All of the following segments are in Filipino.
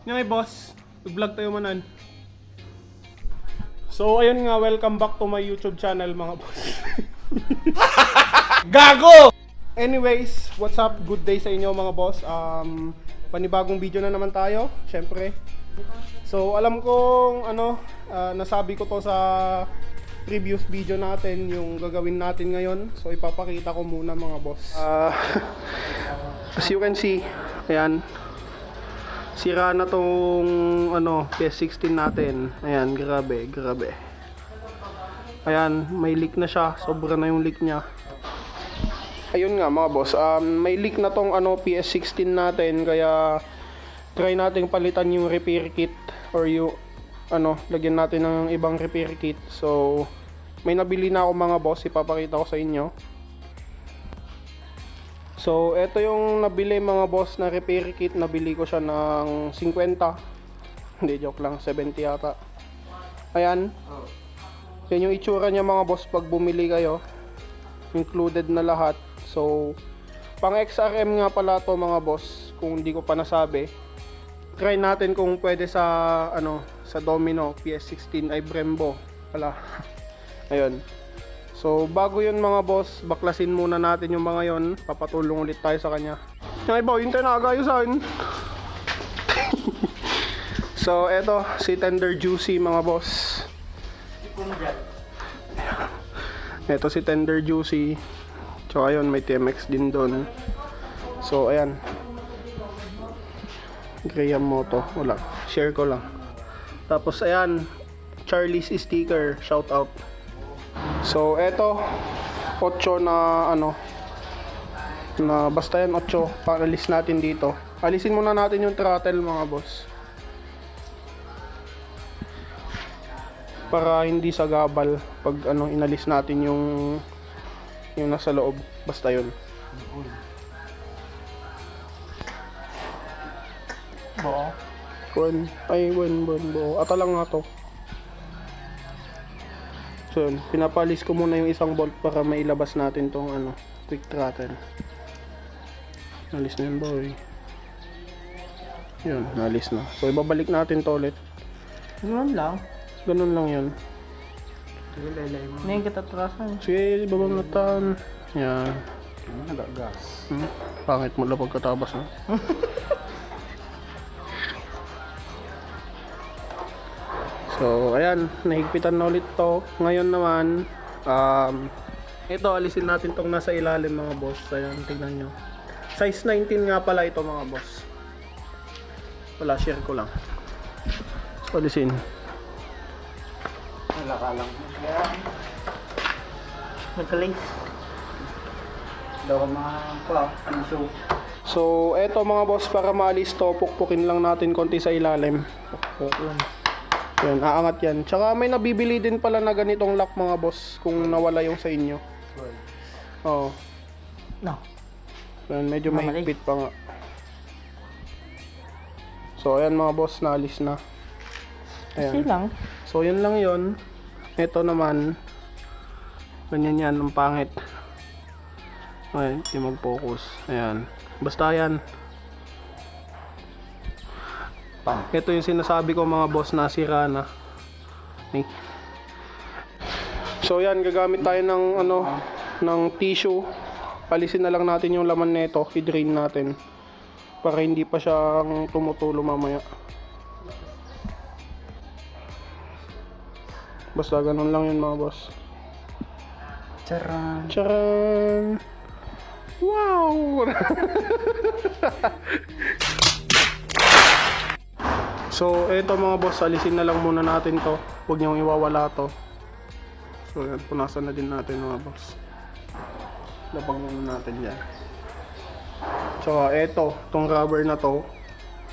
Ngay boss, vlog tayo manan. So ayun nga, welcome back to my YouTube channel mga boss. Gago! Anyways, what's up? Good day sa inyo mga boss. Panibagong video na naman tayo, syempre. So alam kong nasabi ko to sa previous video natin, yung gagawin natin ngayon. So ipapakita ko muna mga boss. As you can see, ayan. Sira na tong Ps16 natin. Ayan, grabe. Ayan, may leak na siya. Sobra na yung leak niya. Ayun nga mga boss, may leak na tong Ps16 natin, kaya try nating palitan yung repair kit or yung lagyan natin ng ibang repair kit. So may nabili na ako mga boss, ipapakita ko sa inyo. So eto yung nabili mga boss na repair kit. Nabili ko siya ng 50. Hindi, joke lang, 70 yata. Ayan. Yan yung itsura niya mga boss pag bumili kayo. Included na lahat. So pang XRM nga pala to mga boss, kung hindi ko pa nasabi. Try natin kung pwede sa sa Domino Ps16 ay Brembo pala. Ayun. So bago yun mga boss, baklasin muna natin yung mga yon. Papatulong ulit tayo sa kanya. Ay boy, yung tinagayusan. So eto si Tender Juicy mga boss. Eto si Tender Juicy. So ayun, may TMX din doon. So ayan, Graham Moto, wala, share ko lang. Tapos ayan, Charlie's sticker, shout out. So eto 8 na na basta yan 8, paalis natin dito. Alisin muna natin yung throttle mga boss, para hindi sagabal pag inalis natin yung nasa loob. Basta yun. Bo. Ata lang nga to. So yun, pinapalis ko muna yung isang bolt para mailabas natin tong quick throttle. Nalis na yun boy. Yun, nalis na. So ibabalik natin to ulit. Ganun lang yun. Ngayon katatrasan. Sige, babangatan. Yan. Nagagas. Pangit mo lang pagkatabas na. So ayan, nahigpitan na ulit to. Ngayon naman, ito alisin natin tong nasa ilalim mga boss. Ayan, tignan nyo. Size 19 nga pala ito mga boss. Wala, share ko lang. So alisin. Wala ka lang. Nagka-lace. Daw mga show. So eto mga boss, para maalis to, pukpukin lang natin konti sa ilalim. Yan, aangat yan. Tsaka may nabibili din pala na ganitong lock mga boss, kung nawala yung sa inyo. Oo. No. Yan, medyo mahigpit pa nga. So ayan mga boss, naalis na. Kasi lang. So yun lang yun. Ito naman, ganyan yan, ang pangit. Ayan, hindi mag-focus. Ayan, basta yan. Ito yung sinasabi ko mga boss, na sira na. Okay. So yan, gagamit tayo ng ng tissue. Alisin na lang natin yung laman nito, i-drain natin para hindi pa siyang tumutulo mamaya. Basta ganun lang yun mga boss. Charan. Charan! Wow! So eto mga boss, alisin na lang muna natin to. Huwag niyong iwawala to. So yan, punasan na din natin mga boss. Labang muna natin yan. Tsaka eto, tong rubber na to,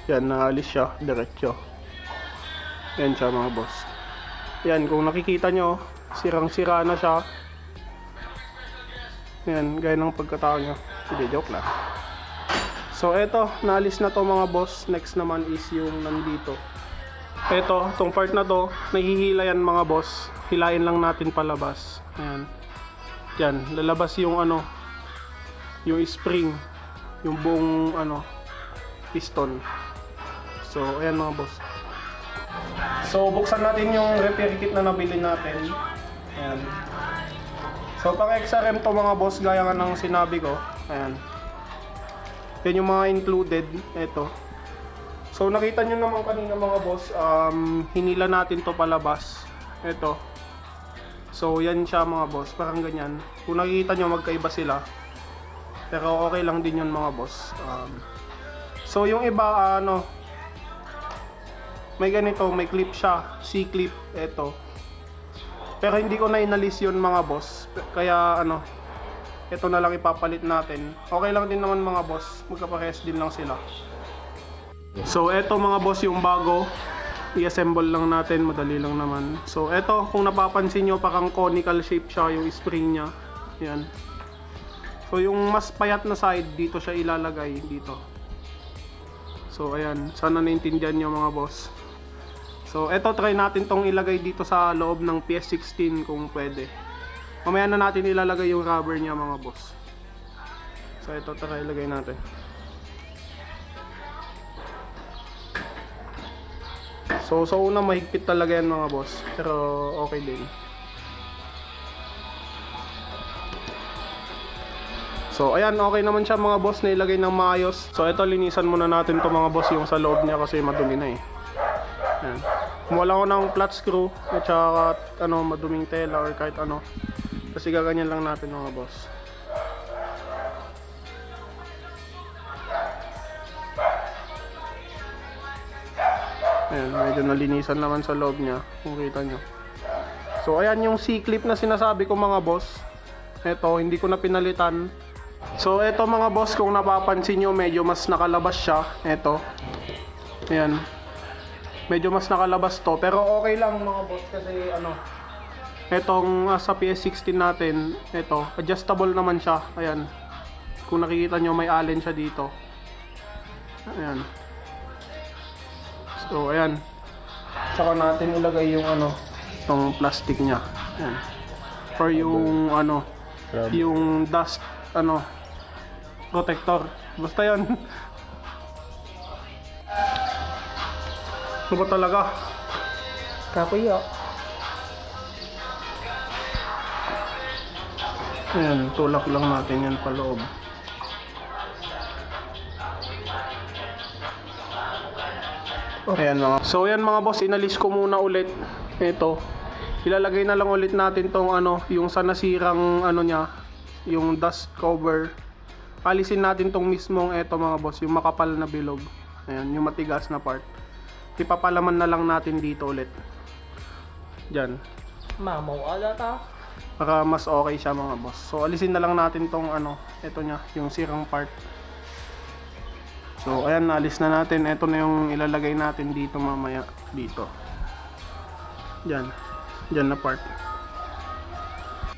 yan, naalis siya diretso. Yan siya mga boss. Yan, kung nakikita nyo, sirang sira na siya. Yan, gaya ng pagkatao nyo. Hindi, joke lang. So eto, naalis na to mga boss. Next naman is yung nandito. Eto, tong part na to, nahihila yan mga boss. Hilain lang natin palabas. Ayan. Yan, lalabas yung yung spring, yung buong piston. So So, ayan mga boss. So, buksan natin yung repair kit na nabili natin. Ayan. So, pang XRM to mga boss, gaya nga ng sinabi ko. Ayan. Yan yung mga included. Ito. So, nakita nyo naman kanina mga boss, hinila natin to palabas. Ito. So, yan siya mga boss. Parang ganyan. Kung nakikita nyo, magkaiba sila. Pero okay lang din yun mga boss. So, yung iba, may ganito, may clip siya. C-clip. Ito. Pero hindi ko na inalis yun mga boss. Kaya, ito na lang ipapalit natin. Okay lang din naman mga boss. Magkaparehas din lang sila. So, ito mga boss yung bago. I-assemble lang natin, madali lang naman. So, eto, kung napapansin nyo, parang conical shape siya yung spring niya. Yan. So, yung mas payat na side, dito siya ilalagay, dito. So, ayan. Sana naintindihan nyo mga boss. So, eto, try natin tong ilagay dito sa loob ng Ps16 kung pwede. Mamaya na natin ilalagay yung rubber niya mga boss. So, eto, try ilagay natin. So, sa una mahigpit talaga yan mga boss. Pero okay din. So, ayan, okay naman siya mga boss na ilagay ng maayos. So, ito, linisan muna natin to mga boss yung sa loob niya kasi madumi na eh. Ayan. Kumuha ko ng flat screw at saka maduming tela or kahit ano. Kasi gaganyan lang natin mga boss. Ayan, medyo nalinisan naman sa loob niya, kung kita nyo. So, ayan yung C-clip na sinasabi ko mga boss. Ito, hindi ko na pinalitan. So, ito mga boss, kung napapansin nyo, medyo mas nakalabas siya. Ito. Ayan. Medyo mas nakalabas to. Pero okay lang mga boss kasi etong sa PS16 natin, ito, adjustable naman siya. Ayan. Kung nakikita nyo, may allen siya dito. Ayan. So, ayan. Tsaka natin ilagay yung itong plastic niya. Ayan. Or yung yung dust protector. Basta yan. Ano ba talaga? Kayo. Ayan, tulak lang natin yan paloob. Ayan mga. So yan mga boss, inalis ko muna ulit. Ito. Ilalagay na lang ulit natin tong yung sa nasirang niya, yung dust cover. Alisin natin tong mismong mga boss, yung makapal na bilog. Ayan, yung matigas na part. Ipapalaman na lang natin dito ulit. Diyan. Mamaw alata. Para mas okay siya mga boss. So alisin na lang natin tong ito niya, yung sirang part. So, ayan, naalis na natin. Ito na yung ilalagay natin dito mamaya. Dito. Diyan. Diyan na part.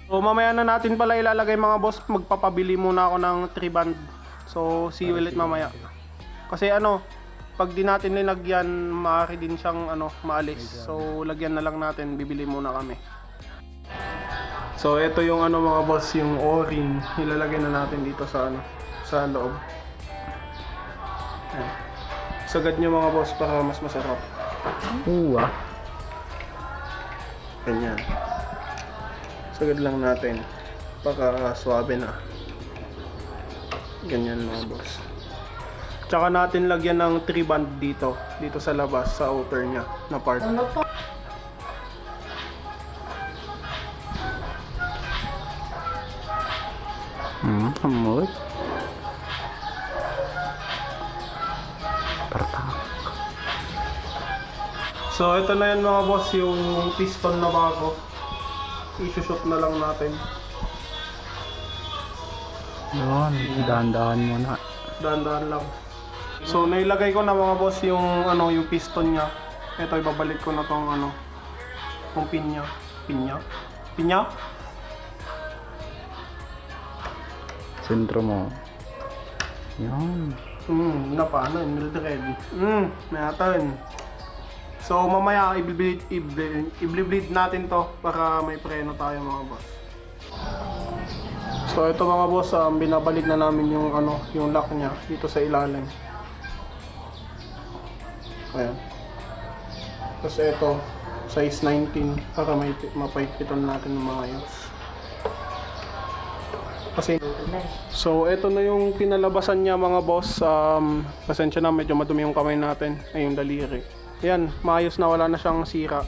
So, mamaya na natin pala ilalagay mga boss. Magpapabili muna ako ng 3 band. So, see you ulit mamaya. Kasi pag di natin nilagyan, maaari din siyang maalis. So, lagyan na lang natin. Bibili muna kami. So, ito yung mga boss, yung o-ring. Ilalagay na natin dito sa sa loob. Sagad nyo mga boss para mas masarap. Ganyan. Sagad lang natin para swabe na. Ganyan mga boss. Tsaka natin lagyan ng 3 band dito sa labas sa outer nya na part. Amot. So ito na yan mga boss, yung piston na bago. I-shoot na lang natin. Yun, dahan-dahan muna. Dahan-dahan lang. So nailagay ko na mga boss yung yung piston niya. Ito ibabalik ko na tong tong pin niya. Pinya? Sentro mo. Yan. Napano, mildred. Natin. So mamaya i-bleed natin to para may preno tayo mga boss. So ito mga boss, binabalik na namin yung yung lock niya dito sa ilalim. Ayan. Tapos ito, size 19 para mapaipitan natin ng maayos. Kasi, so ito na yung kinalabasan niya mga boss. Pasensya na, medyo madumi yung kamay natin, ay yung daliri. Ayan, maayos na, wala na siyang sira.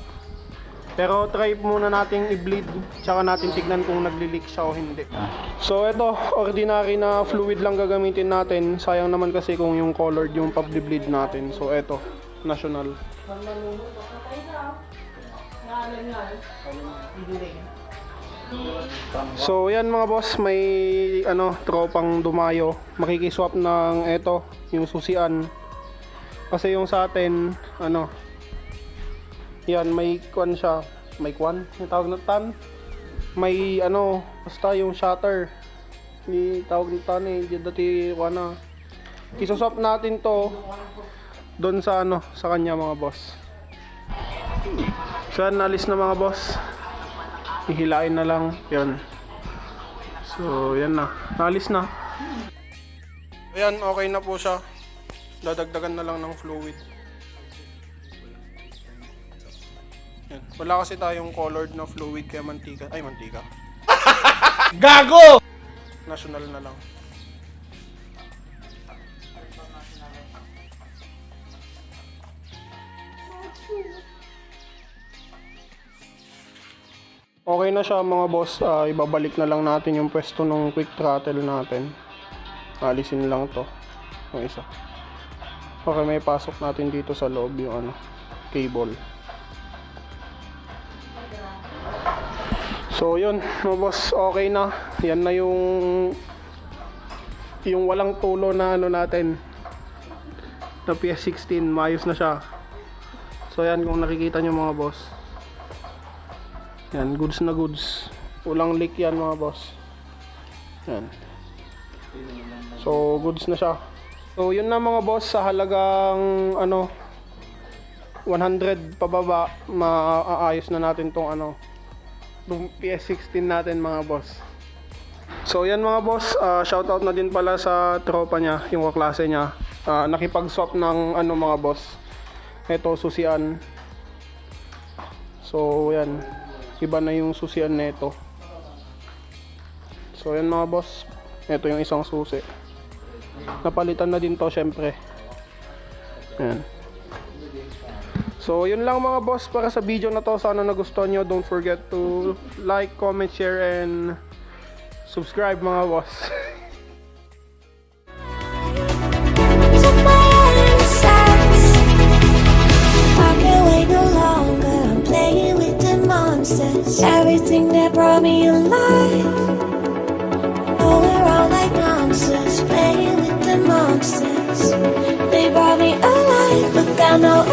Pero try muna nating i-bleed, tsaka natin tignan kung nagli-leak siya o hindi. So ito, ordinary na fluid lang gagamitin natin. Sayang naman kasi kung yung colored yung pag-bleed natin. So ito, national. So yan mga boss, may tropang dumayo. Makikiswap ng ito, yung susian. Kasi yung sa atin, yan, may kwan siya. May kwan? Yung tawag na tan? May basta yung shutter. Yung tawag na tan eh. Dati kwan na. Isuswap natin to doon sa sa kanya mga boss. So yan, nalis na mga boss. Ihilain na lang. Yan. So yan na. Nalis na. Ayan, okay na po siya. Dadagdagan na lang ng fluid. Yan. Wala kasi tayong colored na fluid kaya mantika. Ay, mantika. Gago! National na lang. Okay na siya mga boss. Ibabalik na lang natin yung pwesto ng quick throttle natin. Alisin lang to. Yung isa. Okay, may pasok natin dito sa loob yung cable. So yun mga boss, okay na. Yan na yung walang tulo na natin na Ps16. Maayos na siya. So yan, kung nakikita nyo mga boss, yan, goods na goods. Walang leak yan mga boss. Yan. So goods na siya. So yun na mga boss, sa halagang 100 pababa, maaayos na natin tong Ps16 natin mga boss. So yan mga boss, shoutout na din pala sa tropa niya, yung kaklase niya. Nakipag-swap ng mga boss. Ito susian. So yan, iba na yung susian nito. So yan mga boss, ito yung isang susi. Napalitan na din to syempre. Yan. So yun lang mga boss para sa video na to. Sana nagustuhan nyo. Don't forget to like, comment, share, and subscribe mga boss. Everything that brought me alive. Oh, we're all like monsters, playing with the monsters. They brought me alive, but got no